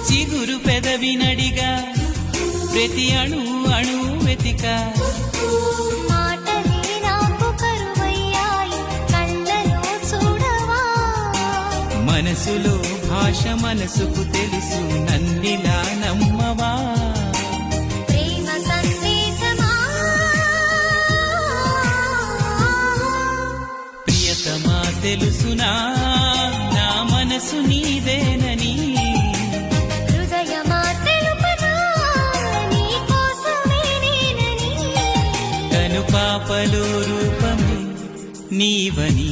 చిగురు పెదవినడిగా ప్రతి అణు అణు వెతిక మనసులో భాష మనసుకు తెలుసు నన్నిలా నమ్మవా ప్రేమ సందేశమా ప్రియతమా తెలుసునా నా మనసు నీదేనని హృదయమా తెలుపనా నీ కోసమే నేనని కను పాపలో రూపమే నీవని